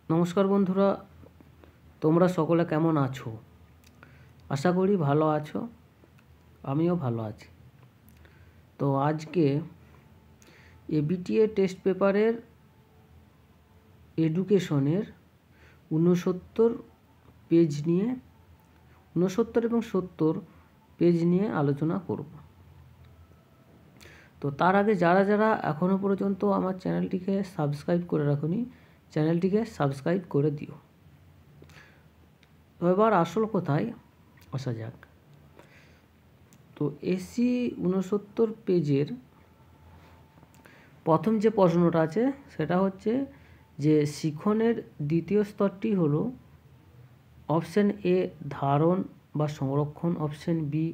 নমস্কার বন্ধুরা, তোমরা সকলে কেমন আছো? আশা করি ভালো আছো। আমিও ভালো আছি। তো আজকে এবিটিএ টেস্ট পেপারের এডুকেশনের 69 পেজ নিয়ে 69 এবং 70 পেজ নিয়ে আলোচনা করব। তো তার আগে যারা যারা এখনও পর্যন্ত আমার চ্যানেলটিকে সাবস্ক্রাইব করে রাখোনি, চ্যানেলটিকে সাবস্ক্রাইব করে দিও। তো এবার আসল কথায় আসা যাক। তো এসি 69 পেজের প্রথম যে প্রশ্নটা আছে সেটা হচ্ছে যে শিখনের দ্বিতীয় স্তরটি হলো অপশন এ ধারণ বা সংরক্ষণ, অপশন বি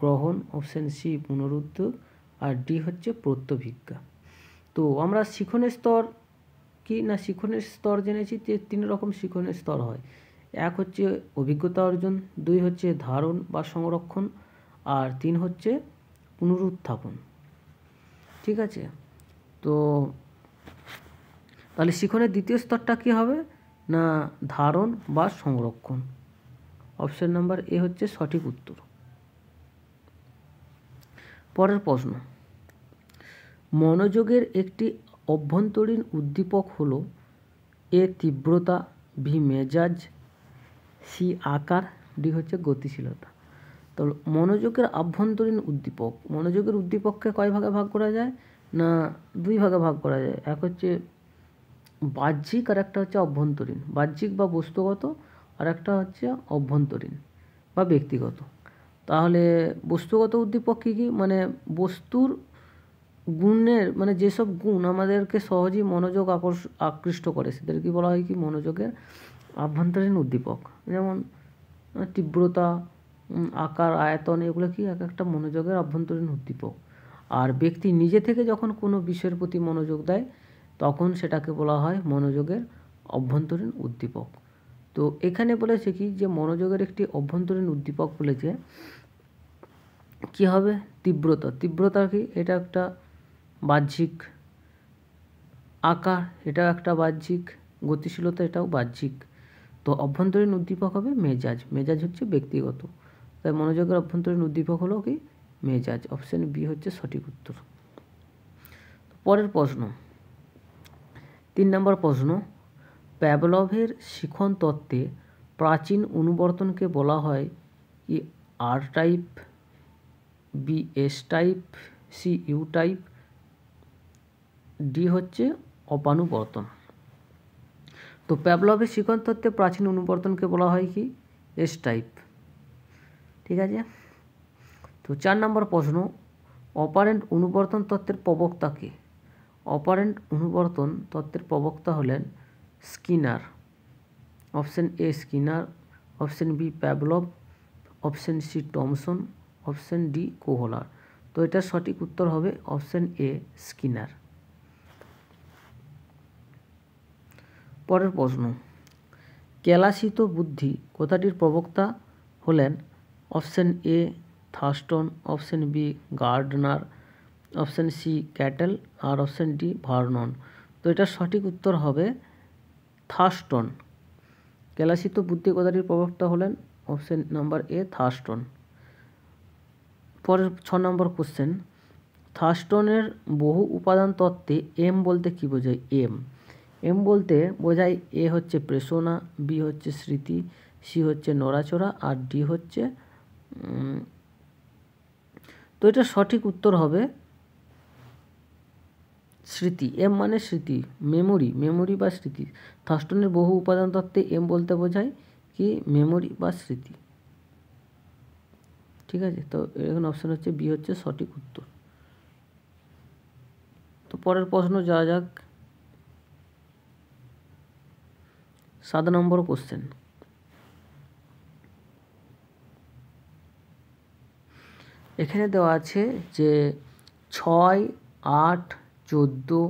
গ্রহণ, অপশন সি পুনরুদ্যোগ, আর ডি হচ্ছে প্রত্যভিজ্ঞা। তো আমরা শিখনের স্তর কি না, শিখনের স্তর জেনেছি যে 3 রকম শিখনের স্তর হয়। এক হচ্ছে অভিজ্ঞতা অর্জন, 2 হচ্ছে ধারণ বা সংরক্ষণ, আর 3 হচ্ছে পুনরুত্থাপন। ঠিক আছে, তো তাহলে শিখনের দ্বিতীয় স্তরটা কী হবে না, ধারণ বা সংরক্ষণ। অপশন নাম্বার এ হচ্ছে সঠিক উত্তর। পরের প্রশ্ন, মনোযোগের একটি অভ্যন্তরীণ উদ্দীপক হলো এ তীব্রতা, বি মেজাজ, সি আকার, ডি হচ্ছে গতিশীলতা। তো মনোযোগের আভ্যন্তরীণ উদ্দীপক, মনোযোগের উদ্দীপককে কয় ভাগে ভাগ করা যায় না, 2 ভাগে ভাগ করা যায়। এক হচ্ছে বাহ্যিক আর একটা হচ্ছে অভ্যন্তরীণ। বাহ্যিক বা বস্তুগত, আর একটা হচ্ছে অভ্যন্তরীণ বা ব্যক্তিগত। তাহলে বস্তুগত উদ্দীপক কী কী, মানে বস্তুর গুণের, মানে যেসব গুণ আমাদেরকে সহজেই মনোযোগ আকৃষ্ট করে সেদেরকে বলা হয় কি মনোযোগের আভ্যন্তরীণ উদ্দীপক। যেমন তীব্রতা, আকার, আয়তন, এগুলো কি এক একটা মনোযোগের আভ্যন্তরীণ উদ্দীপক। আর ব্যক্তি নিজে থেকে যখন কোনো বিষয়ের প্রতি মনোযোগ দেয় তখন সেটাকে বলা হয় মনোযোগের অভ্যন্তরীণ উদ্দীপক। তো এখানে বলেছে কি যে মনোযোগের একটি অভ্যন্তরীণ উদ্দীপক বলেছে কি হবে, তীব্রতা। তীব্রতা কি, এটা একটা বাহ্যিক। আকার, এটাও একটা বাহ্যিক। গতিশীলতা, এটাও বাহ্যিক। তো অভ্যন্তরীণ উদ্দীপক হবে মেজাজ। মেজাজ হচ্ছে ব্যক্তিগত। তাই মনোযোগের অভ্যন্তরীণ উদ্দীপক হলো কি মেজাজ। অপশন বি হচ্ছে সঠিক উত্তর। পরের প্রশ্ন, 3 নম্বর প্রশ্ন, প্যাভলভের শিখন তত্ত্বে প্রাচীন অনুবর্তনকে বলা হয় কি R type, B S type, C U type, D হচ্ছে অপানুবর্তন। তো প্যাভলভের শিখন তত্ত্বে প্রাচীন অনুবর্তনকে বলা হয় কি এস টাইপ। ঠিক আছে। তো 4 নম্বর প্রশ্ন, অপারেন্ট অনুবর্তন তত্ত্বের প্রবক্তা কে? অপারেন্ট অনুবর্তন তত্ত্বের প্রবক্তা হলেন Skinner. Option A Skinner, option B Pavlov, option C Thomson, option D Kohler. তো এটার সঠিক উত্তর হবে অপশন এ স্কিনার। পরের প্রশ্ন, কেলাসিত বুদ্ধি কথাটির প্রবক্তা হলেন option A Thurstone, option B Gardner, option C Cattell, আর অপশন ডি ভার্নন। তো এটার সঠিক উত্তর হবে থার্স্টন। কেলাসিত বুদ্ধি কথাটির প্রবক্তা হলেন অপশন নাম্বার এ থার্স্টন। পরের 6 নম্বর কোশ্চেন, থার্স্টনের বহু উপাদান তত্ত্বে এম বলতে কী বোঝায়? এম বলতে বোঝায় এ হচ্ছে প্রেষণা, বি হচ্ছে স্মৃতি, সি হচ্ছে নড়াচড়া, আর ডি হচ্ছে তো এটা সঠিক উত্তর হবে স্মৃতি। এম মানে স্মৃতি, মেমোরি বা স্মৃতি। থার্স্টনের বহু উপাদান তত্ত্বে এম বলতে বোঝায় কি মেমোরি বা স্মৃতি। ঠিক আছে, তো এখানে অপশান হচ্ছে বি হচ্ছে সঠিক উত্তর। তো পরের প্রশ্ন যাওয়া যাক। 7 নম্বর কোশ্চেন, এখানে দেওয়া আছে যে 6, 8, 14,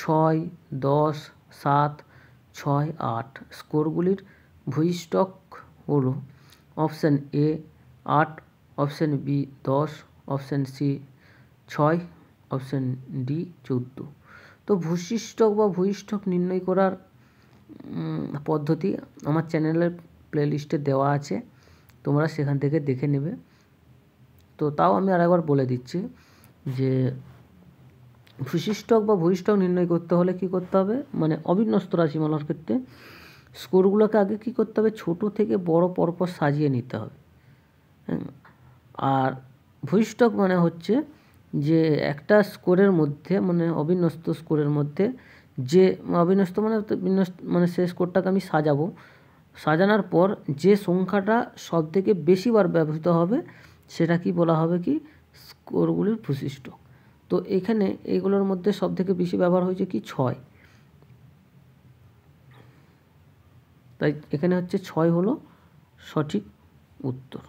6, 10, 7, 6, 8 স্কোরগুলির ভূইষ্ঠক হলো option A 8, option B 10, option C 6, option D 14। তো ভূশিষ্ঠক বা ভূইষ্ঠক নির্ণয় করার পদ্ধতি আমার চ্যানেলের প্লেলিস্টে দেওয়া আছে, তোমরা সেখান থেকে দেখে নেবে। তো তাও আমি আরেকবার বলে দিচ্ছি যে ভূশিষ্ঠক বা ভূয়িষ্ঠক নির্ণয় করতে হলে কী করতে হবে, মানে অবিন্যস্ত রাশিমালার ক্ষেত্রে স্কোরগুলোকে আগে কী করতে হবে, ছোট থেকে বড় পরপর সাজিয়ে নিতে হবে। আর ভূয়িষ্ঠক মানে হচ্ছে যে একটা স্কোরের মধ্যে, মানে অবিন্যস্ত স্কোরের মধ্যে যে অবিন্যস্ত মানে সেই স্কোরটাকে আমি সাজাবো, সাজানোর পর যে সংখ্যাটা সবথেকে বেশিবার ব্যবহৃত হবে সেটা কি বলা হবে, কি স্কোরগুলির ভূশিষ্ঠক। তো এখানে এইগুলোর মধ্যে সবথেকে বেশি ব্যবহার হয়েছে কি 6, তাই এখানে হচ্ছে 6 হলো সঠিক উত্তর।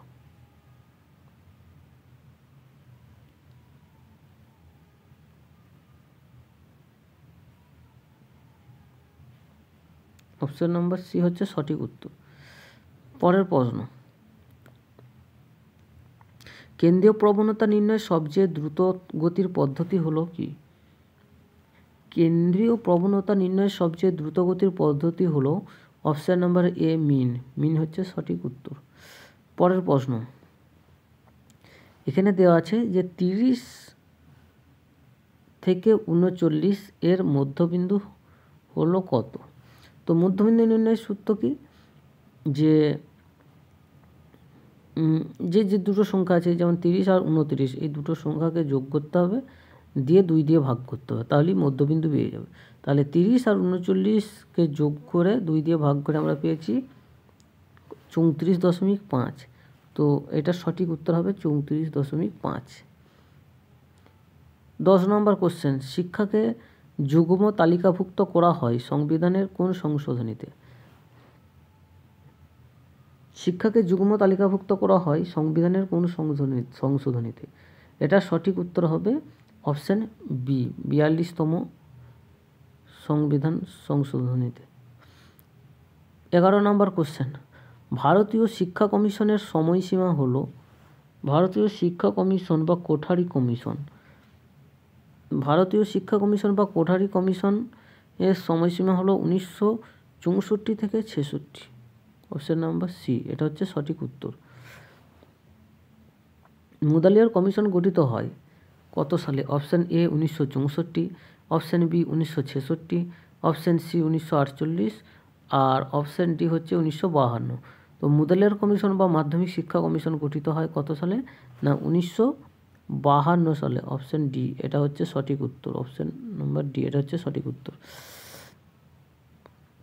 অপশন নম্বর সি হচ্ছে সঠিক উত্তর। পরের প্রশ্ন, কেন্দ্রীয় প্রবণতা নির্ণয়ের সবচেয়ে দ্রুত গতির পদ্ধতি হলো কি? কেন্দ্রীয় প্রবণতা নির্ণয়ের সবচেয়ে দ্রুত গতির পদ্ধতি হলো অপশন নাম্বার এ মিন। মিন হচ্ছে সঠিক উত্তর। পরের প্রশ্ন, এখানে দেওয়া আছে যে 30 থেকে 39 এর মধ্যবিন্দু হলো কত? তো মধ্যবিন্দু নির্ণয়ের সূত্র কি, যে যে দুটো সংখ্যা আছে, যেমন 30 আর 29, এই দুটো সংখ্যাকে যোগ করতে হবে, দিয়ে 2 দিয়ে ভাগ করতে হবে, তাহলেই মধ্যবিন্দু পেয়ে যাবে। তাহলে 30 আর 39কে যোগ করে 2 দিয়ে ভাগ করে আমরা পেয়েছি 34.5। তো এটা সঠিক উত্তর হবে 34.5। 10 নম্বর কোশ্চেন, শিক্ষাকে যুগ্ম তালিকাভুক্ত করা হয় সংবিধানের কোন সংশোধনীতে? শিক্ষাকে যুগ্ম তালিকাভুক্ত করা হয় সংবিধানের কোন সংশোধনীতে? এটা সঠিক উত্তর হবে অপশান বি, 42তম সংবিধান সংশোধনীতে। 11 নম্বর কোশ্চেন, ভারতীয় শিক্ষা কমিশনের সময়সীমা হলো, ভারতীয় শিক্ষা কমিশন বা কোঠারি কমিশন, ভারতীয় শিক্ষা কমিশন বা কোঠারি কমিশন এর সময়সীমা হলো 1964 থেকে 66। অপশন নাম্বার সি, এটা হচ্ছে সঠিক উত্তর। মুদালিয়ার কমিশন গঠিত হয় কত সালে? Option A 1964, option B 1966, option C 1948, আর অপশান ডি হচ্ছে 1952। তো মুদালিয়ার কমিশন বা মাধ্যমিক শিক্ষা কমিশন গঠিত হয় কত সালে? না 1952 সালে। অপশান ডি, এটা হচ্ছে সঠিক উত্তর। অপশান নম্বর ডি, এটা হচ্ছে সঠিক উত্তর।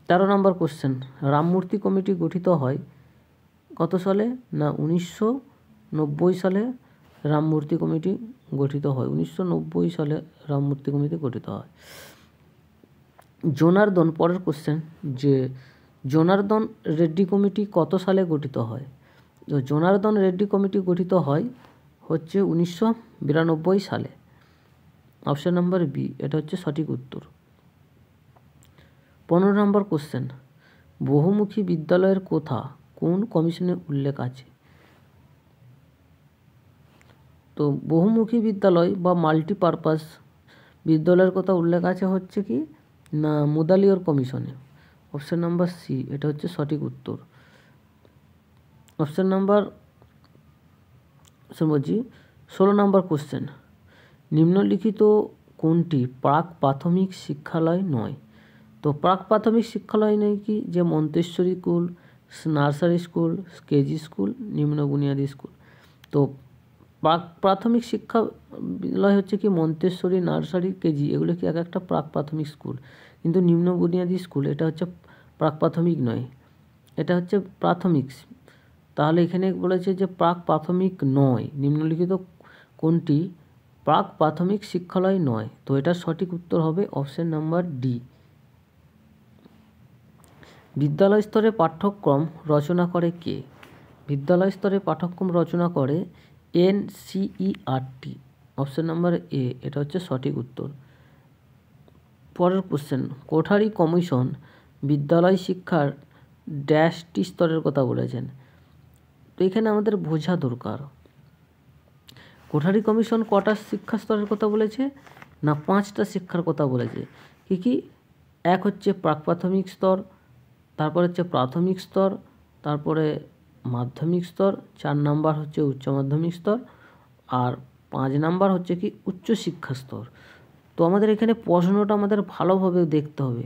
13 নম্বর কোশ্চেন, রামমূর্তি কমিটি গঠিত হয় কত সালে? না 1990 সালে রামমূর্তি কমিটি গঠিত হয়। 1990 সালে রামমূর্তি কমিটি গঠিত হয়। জনার্দন, পরের কোশ্চেন, যে জনার্দন রেড্ডি কমিটি কত সালে গঠিত হয়? তো জনার্দন রেড্ডি কমিটি গঠিত হয় হচ্ছে 1992 সালে। অপশান নাম্বার বি, এটা হচ্ছে সঠিক উত্তর। 15 নম্বর কোশ্চেন, বহুমুখী বিদ্যালয়ের কথা কোন কমিশনের উল্লেখ আছে? তো বহুমুখী বিদ্যালয় বা মাল্টিপারপাস বিদ্যালয়ের কথা উল্লেখ আছে হচ্ছে কি না মুদালিয়ার কমিশনে। অপশান নাম্বার সি, এটা হচ্ছে সঠিক উত্তর। অপশান নাম্বার 16 নম্বর কোশ্চেন, নিম্নলিখিত কোনটি প্রাক প্রাথমিক শিক্ষালয় নয়? তো প্রাক প্রাথমিক শিক্ষালয় নয় কি, যে Montessori school, nursery school, KG school, নিম্ন বুনিয়াদী স্কুল। তো প্রাক প্রাথমিক শিক্ষালয় হচ্ছে কি মন্তেশ্বরী, নার্সারি, কেজি, এগুলো কি এক একটা প্রাক প্রাথমিক স্কুল। কিন্তু নিম্ন বুনিয়াদী স্কুল এটা হচ্ছে প্রাক প্রাথমিক নয়, এটা হচ্ছে প্রাথমিক। তাহলে এখানে বলেছে যে প্রাক প্রাথমিক নয়, নিম্নলিখিত কোনটি প্রাক প্রাথমিক শিক্ষালয় নয়? তো এটার সঠিক উত্তর হবে অপশান নাম্বার ডি। বিদ্যালয় স্তরে পাঠ্যক্রম রচনা করে কে? বিদ্যালয় স্তরে পাঠ্যক্রম রচনা করে NCERT। অপশান নাম্বার এ, এটা হচ্ছে সঠিক উত্তর। পরের কোশ্চেন, কোঠারি কমিশন বিদ্যালয় শিক্ষার ড্যাশটি স্তরের কথা বলেছেন। তো এখানে আমাদের বোঝা দরকার কোঠারি কমিশন কটা শিক্ষা স্তরের কথা বলেছে? না 5টা শিক্ষার কথা বলেছে। কি কি? এক হচ্ছে প্রাক প্রাথমিক স্তর, তারপর হচ্ছে প্রাথমিক স্তর, তারপরে মাধ্যমিক স্তর, 4 নাম্বার হচ্ছে উচ্চ মাধ্যমিক স্তর, আর 5 নাম্বার হচ্ছে কি উচ্চশিক্ষা স্তর। তো আমাদের এখানে প্রশ্নটা আমাদের ভালোভাবে দেখতে হবে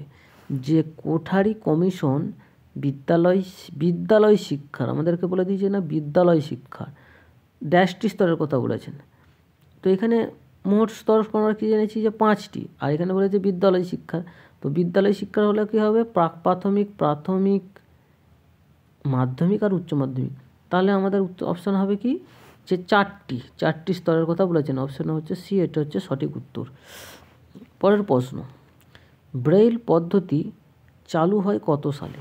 যে কোঠারি কমিশন বিদ্যালয় শিক্ষার, আমাদেরকে বলে দিয়েছে না বিদ্যালয় শিক্ষার ড্যাশটি স্তরের কথা বলেছেন। তো এখানে মোট স্তর আমরা কী জেনেছি যে 5টি, আর এখানে বলেছে বিদ্যালয় শিক্ষার। তো বিদ্যালয় শিক্ষার হলে কী হবে, প্রাথমিক, মাধ্যমিক আর উচ্চ মাধ্যমিক। তাহলে আমাদের অপশান হবে কি যে 4টি স্তরের কথা বলেছেন, অপশান হচ্ছে সি, এটা হচ্ছে সঠিক উত্তর। পরের প্রশ্ন, ব্রেইল পদ্ধতি চালু হয় কত সালে?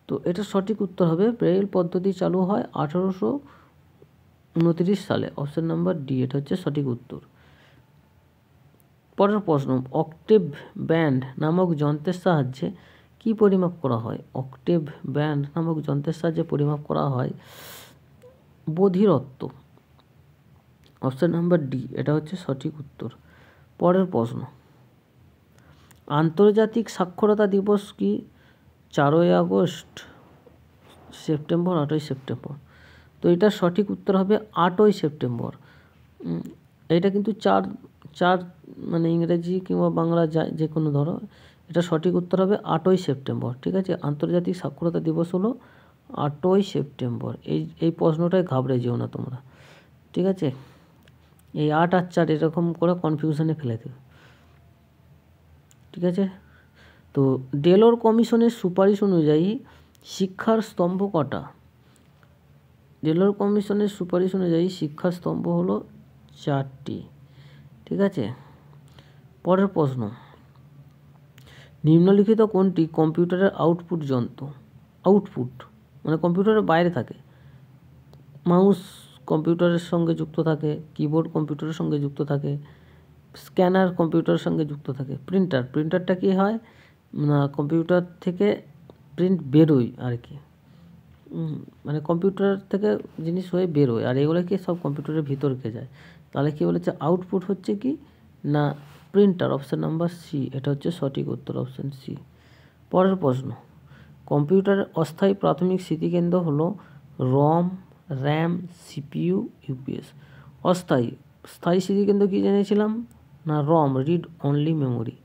তো এটা সঠিক উত্তর হবে, ব্রেইল পদ্ধতি চালু হয় 1829 সালে, অপশান নাম্বার ডি, এটা হচ্ছে সঠিক উত্তর। পরের প্রশ্ন, অক্টেভ ব্যান্ড নামক যন্ত্রের সাহায্যে কি পরিমাপ করা হয়? অক্টেভ ব্যান্ড নামক যন্ত্রের সাহায্যে পরিমাপ করা হয় বধিরত্ব, অপশান নাম্বার ডি, এটা হচ্ছে সঠিক উত্তর। পরের প্রশ্ন, আন্তর্জাতিক সাক্ষরতা দিবস কি 4ই আগস্ট, সেপ্টেম্বর, 8ই সেপ্টেম্বর? তো এটা সঠিক উত্তর হবে 8ই সেপ্টেম্বর। এটা কিন্তু চার মানে ইংরেজি কিংবা বাংলা যে কোনো ধরো, এটা সঠিক উত্তর হবে 8ই সেপ্টেম্বর। ঠিক আছে, আন্তর্জাতিক সাক্ষরতা দিবস হলো 8ই সেপ্টেম্বর। এই প্রশ্নটায় ঘাবড়ে যেও না তোমরা, ঠিক আছে? এই 8 আর 4 এরকম করে কনফিউশনে ফেলে দেবে, ঠিক আছে? তো ডেলোর কমিশনের সুপারিশ অনুযায়ী শিক্ষার স্তম্ভ কটা? ডেলোর কমিশনের সুপারিশ অনুযায়ী শিক্ষার স্তম্ভ হলো 4টি, ঠিক আছে? পরের প্রশ্ন, নিম্নলিখিত কোনটি কম্পিউটারের আউটপুট যন্ত্র? আউটপুট মানে কম্পিউটারের বাইরে থাকে। মাউস কম্পিউটারের সঙ্গে যুক্ত থাকে, কিবোর্ড কম্পিউটারের সঙ্গে যুক্ত থাকে, স্ক্যানার কম্পিউটারের সঙ্গে যুক্ত থাকে। প্রিন্টারটা কি হয় না, কম্পিউটার থেকে প্রিন্ট বেরোয় আর কি, মানে কম্পিউটার থেকে জিনিস হয়ে বেরোয়, আর এগুলো কি সব কম্পিউটারের ভিতরকে যায়। তাহলে কি বলেছে, আউটপুট হচ্ছে কি না প্রিন্টার, অপশান নাম্বার সি, এটা হচ্ছে সঠিক উত্তর, অপশান সি। পরের প্রশ্ন, কম্পিউটারের অস্থায়ী প্রাথমিক স্মৃতিকেন্দ্র হলো রম, র্যাম, সিপিইউ, ইউপিএস। স্থায়ী স্মৃতিকেন্দ্র কি জেনেছিলাম না রম, রিড অনলি মেমোরি,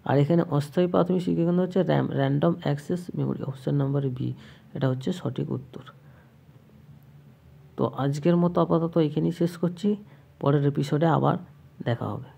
আর এখানে অস্থায়ী প্রাথমিক স্মৃতিকেন্দ্র হচ্ছে RAM, random access memory, option number B, এটা হচ্ছে সঠিক উত্তর। তো আজকের মতো আপাতত এখানেই শেষ করছি, পরের এপিসোডে আবার দেখা হবে।